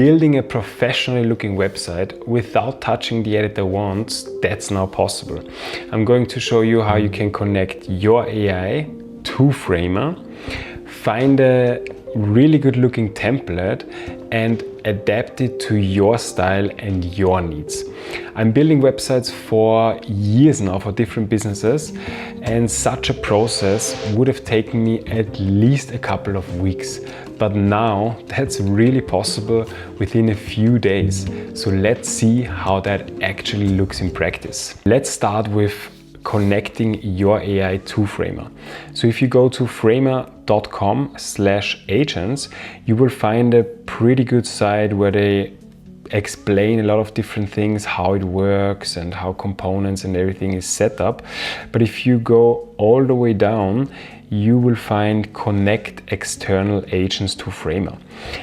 Building a professionally looking website without touching the editor once, that's now possible. I'm going to show you how you can connect your AI to Framer, find a really good looking template and adapt it to your style and your needs. I'm building websites for years now for different businesses, and such a process would have taken me at least a couple of weeks. But now that's really possible within a few days. So let's see how that actually looks in practice. Let's start with connecting your AI to Framer. So if you go to framer.com/agents, you will find a pretty good site where they explain a lot of different things, how it works and how components and everything is set up. But if you go all the way down, you will find connect external agents to Framer.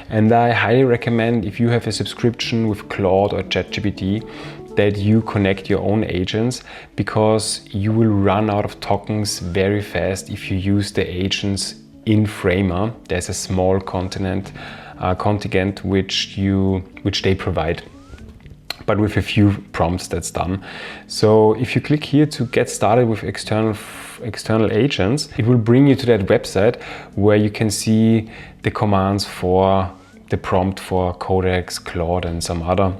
And I highly recommend, if you have a subscription with Claude or ChatGPT, that you connect your own agents, because you will run out of tokens very fast if you use the agents in Framer. There's a small contingent which they provide, but with a few prompts that's done. So if you click here to get started with external agents, it will bring you to that website where you can see the commands for the prompt for Codex, Claude and some other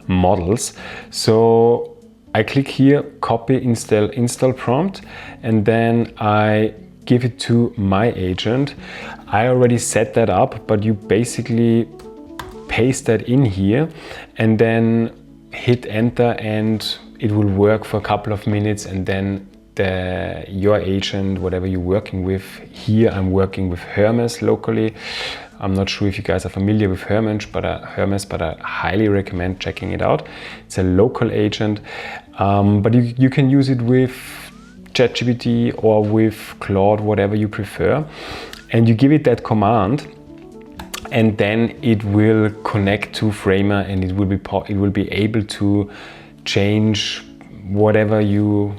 models. So I click here, copy, install prompt, and then I give it to my agent. I already set that up, but you basically paste that in here and then hit enter, and it will work for a couple of minutes, and then your agent, whatever you're working with, here I'm working with Hermes locally. I'm not sure if you guys are familiar with Hermes, but I highly recommend checking it out. It's a local agent, but you can use it with ChatGPT or with Claude, whatever you prefer. And you give it that command, and then it will connect to Framer, and it will be able to change whatever you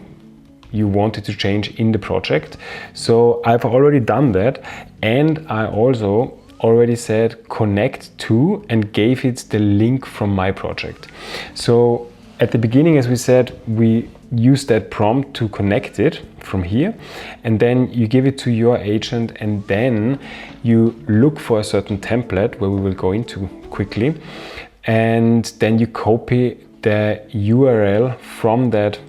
wanted to change in the project. So I've already done that, and I also already said connect to and gave it the link from my project. So at the beginning, as we said, we use that prompt to connect it from here, and then you give it to your agent, and then you look for a certain template where we will go into quickly, and then you copy the URL from that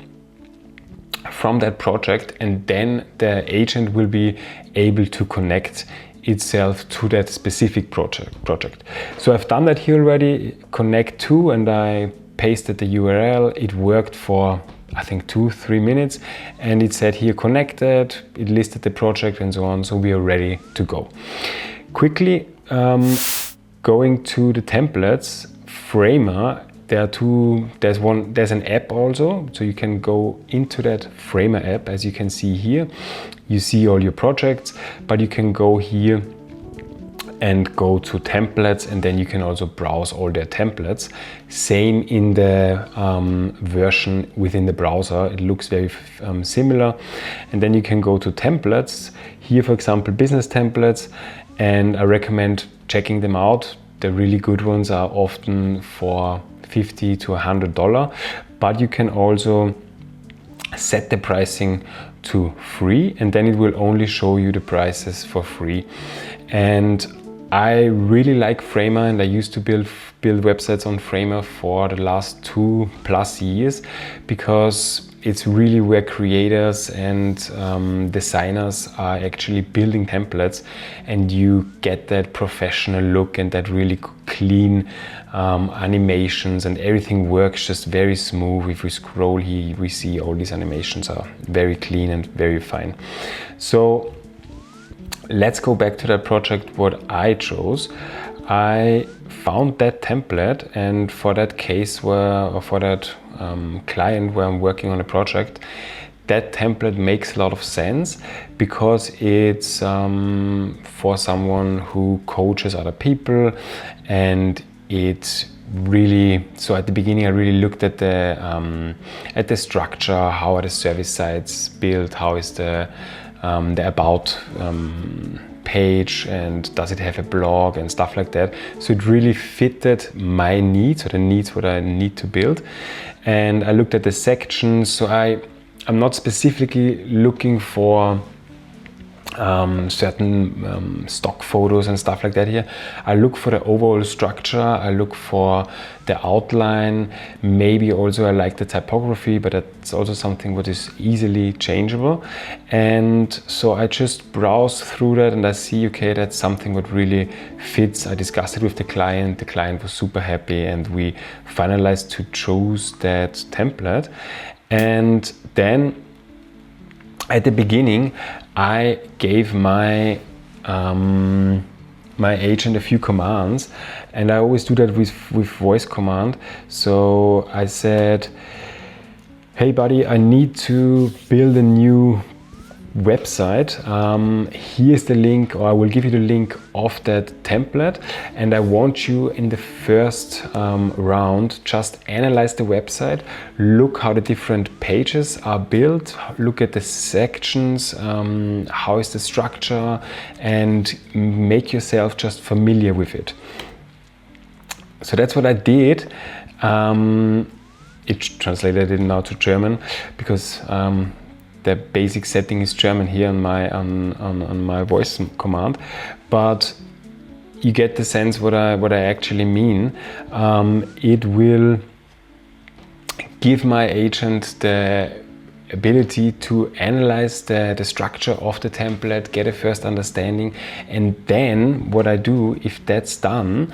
project, and then the agent will be able to connect itself to that specific project. So I've done that here already, connect to, and I pasted the URL. It worked for I think 2-3 minutes, and it said here connected, it listed the project and so on, so we are ready to go. Quickly going to the templates, Framer, there's an app also, so you can go into that Framer app. As you can see here, you see all your projects, but you can go here and go to templates, and then you can also browse all their templates. Same in the version within the browser, it looks very similar. And then you can go to templates, here for example business templates, and I recommend checking them out. The really good ones are often for $50 to $100, but you can also set the pricing to free, and then it will only show you the prices for free. And I really like Framer, and I used to build websites on Framer for the last 2+ years, because it's really where creators and designers are actually building templates, and you get that professional look and that really clean animations, and everything works just very smooth. If we scroll here, we see all these animations are very clean and very fine. So let's go back to that project, what I chose. I found that template, and for that case for that client where I'm working on a project, that template makes a lot of sense, because it's for someone who coaches other people, and it's really, so at the beginning I really looked at the structure, how are the service sites built, how is the about page, and does it have a blog and stuff like that. So it really fitted my needs, or the needs what I need to build. And I looked at the sections. So I'm not specifically looking for certain stock photos and stuff like that here. I look for the overall structure, I look for the outline, maybe also I like the typography, but that's also something what is easily changeable. And so I just browse through that and I see, okay, that's something what really fits. I discussed it with the client was super happy, and we finalized to choose that template. And then at the beginning, I gave my my agent a few commands, and I always do that with voice command. So I said, hey buddy, I need to build a new website. Here's the link, or I will give you the link of that template, and I want you in the first round just analyze the website, look how the different pages are built, look at the sections, how is the structure, and make yourself just familiar with it. So that's what I did. It translated it now to German, because the basic setting is German here on my voice command, but you get the sense what I actually mean. It will give my agent the ability to analyze the structure of the template, get a first understanding, and then what I do, if that's done,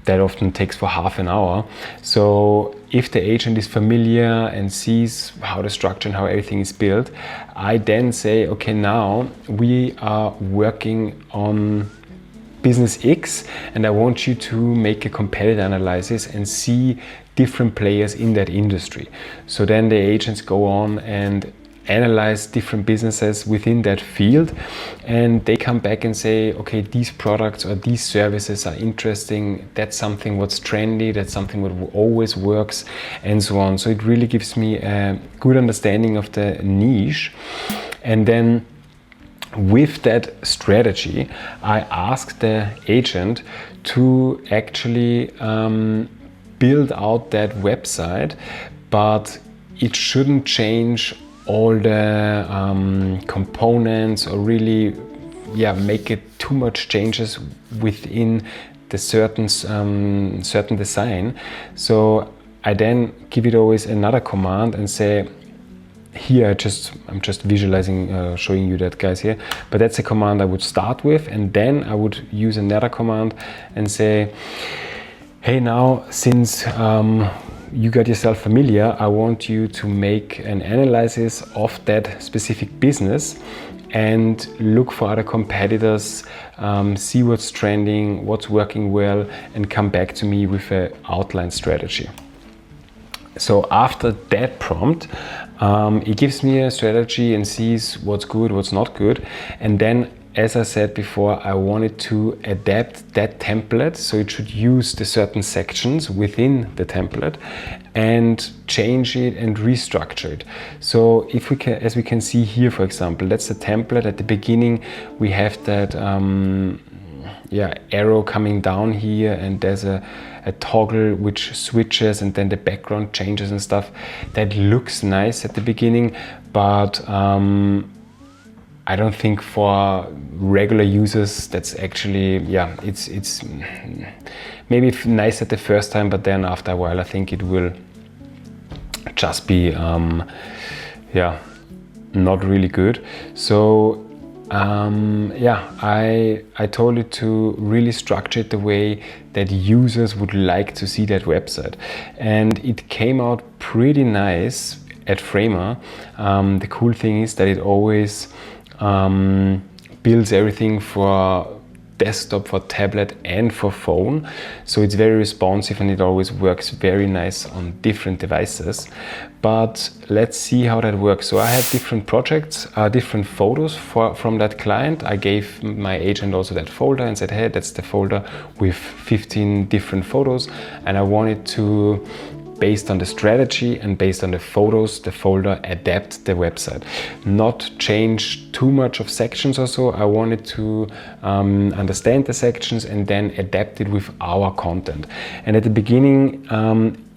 that often takes for half an hour. So if the agent is familiar and sees how the structure and how everything is built, I then say, okay, now we are working on business X, and I want you to make a competitor analysis and see different players in that industry. So then the agents go on and analyze different businesses within that field, and they come back and say, okay, these products or these services are interesting, that's something what's trendy, that's something what always works, and so on. So it really gives me a good understanding of the niche. And then with that strategy, I asked the agent to actually build out that website, but it shouldn't change all the components, or really make it too much changes within the certain design. So I then give it always another command and say, here I'm just visualizing, showing you that, guys, here, but that's a command I would start with, and then I would use another command and say, hey, now since you got yourself familiar, I want you to make an analysis of that specific business and look for other competitors, see what's trending, what's working well, and come back to me with an outline strategy. So after that prompt, it gives me a strategy and sees what's good, what's not good, and then, as I said before, I wanted to adapt that template, so it should use the certain sections within the template and change it and restructure it. So if we can, as we can see here, for example, that's the template. At the beginning, we have that arrow coming down here, and there's a toggle which switches, and then the background changes and stuff. That looks nice at the beginning, but I don't think for regular users that's actually, it's maybe nice at the first time, but then after a while I think it will just be not really good. So I told it to really structure it the way that users would like to see that website, and it came out pretty nice at Framer. The cool thing is that it always builds everything for desktop, for tablet, and for phone. So it's very responsive, and it always works very nice on different devices. But let's see how that works. So I had different projects, different photos from that client. I gave my agent also that folder and said, hey, that's the folder with 15 different photos, and I wanted to based on the strategy and based on the photos, the folder adapt the website. Not change too much of sections or so. I wanted to understand the sections and then adapt it with our content. And at the beginning,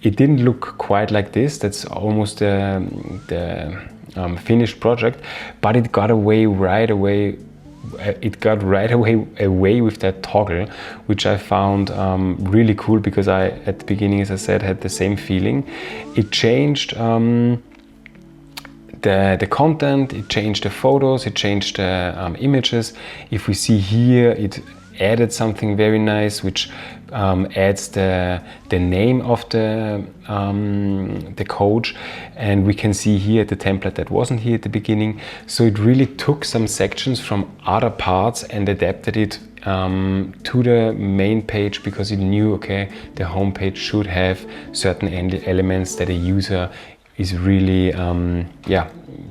it didn't look quite like this. That's almost the finished project, but it got right away with that toggle, which I found really cool, because I, at the beginning, as I said, had the same feeling. It changed the content, it changed the photos, it changed the images. If we see here, it added something very nice, which adds the name of the coach, and we can see here the template that wasn't here at the beginning. So it really took some sections from other parts and adapted it to the main page, because it knew, okay, the home page should have certain elements that a user is really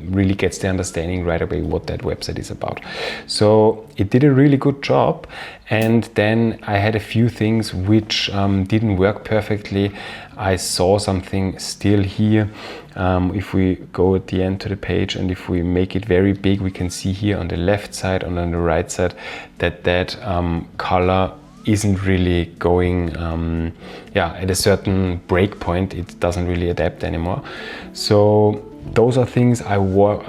really gets the understanding right away what that website is about. So it did a really good job. And then I had a few things which didn't work perfectly. I saw something still here. If we go at the end to the page and if we make it very big, we can see here on the left side and on the right side that color isn't really going at a certain breakpoint. It doesn't really adapt anymore. So those are things I work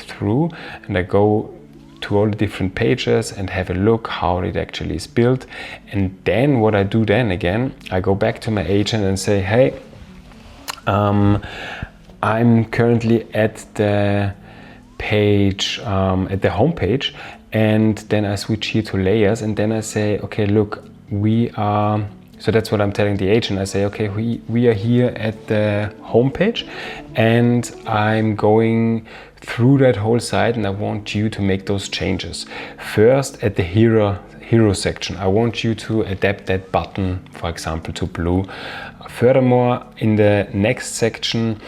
through, and I go to all the different pages and have a look how it actually is built. And then what I do then again, I go back to my agent and say, hey, I'm currently at the page, at the home page, and then I switch here to layers, and then I say, okay, look, we are, so that's what I'm telling the agent. I say, okay, we are here at the home page, and I'm going through that whole site, and I want you to make those changes. First, at the hero section, I want you to adapt that button, for example, to blue. Furthermore, in the next section,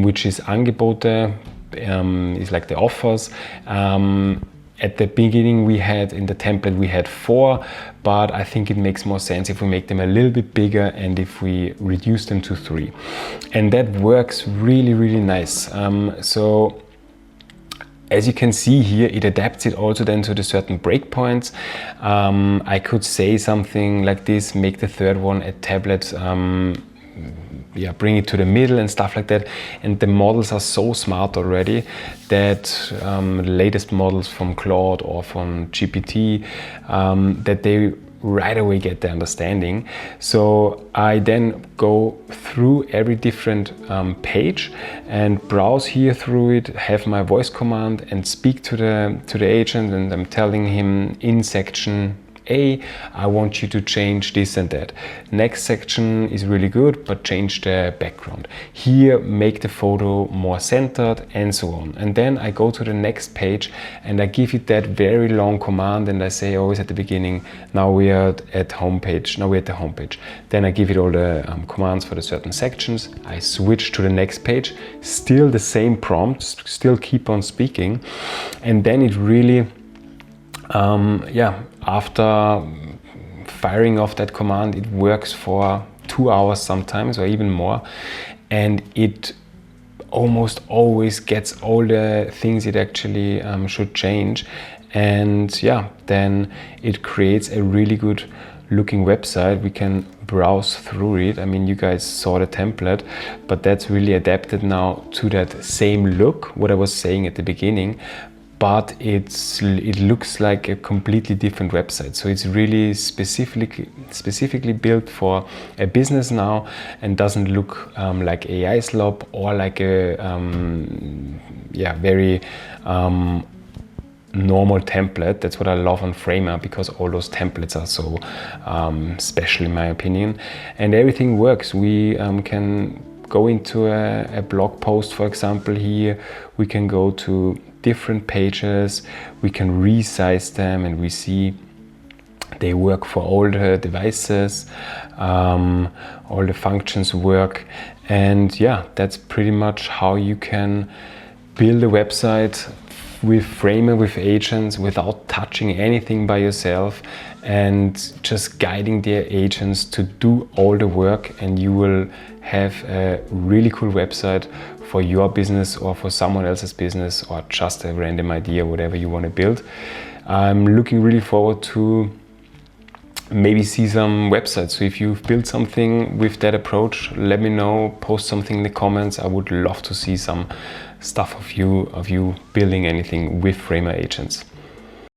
which is Angebote, is like the offers. At the beginning we had, in the template we had 4, but I think it makes more sense if we make them a little bit bigger and if we reduce them to 3. And that works really, really nice. So as you can see here, it adapts it also then to the certain breakpoints. I could say something like this, make the third one a tablet, bring it to the middle and stuff like that. And the models are so smart already that the latest models from Claude or from GPT, that they right away get the understanding. So I then go through every different page and browse here through it, have my voice command and speak to the agent, and I'm telling him in section A, I want you to change this and that. Next section is really good, but change the background. Here, make the photo more centered, and so on. And then I go to the next page and I give it that very long command, and I say always at the beginning, now we are at home page, now we're at the home page. Then I give it all the commands for the certain sections. I switch to the next page, still the same prompt, still keep on speaking. And then it really, after firing off that command, it works for 2 hours sometimes, or even more, and it almost always gets all the things it actually should change. And then it creates a really good looking website. We can browse through it. I mean, you guys saw the template, but that's really adapted now to that same look, what I was saying at the beginning. But it looks like a completely different website. So it's really specifically built for a business now, and doesn't look like AI slop or like a very normal template. That's what I love on Framer, because all those templates are so special in my opinion, and everything works. We can go into a blog post, for example. Here we can go to different pages, we can resize them, and we see they work for all the devices, all the functions work. And that's pretty much how you can build a website with Framer, with agents, without touching anything by yourself, and just guiding the agents to do all the work, and you will have a really cool website for your business or for someone else's business, or just a random idea, whatever you want to build. I'm looking really forward to maybe see some websites. So if you've built something with that approach, let me know, post something in the comments. I would love to see some stuff of you building anything with Framer agents.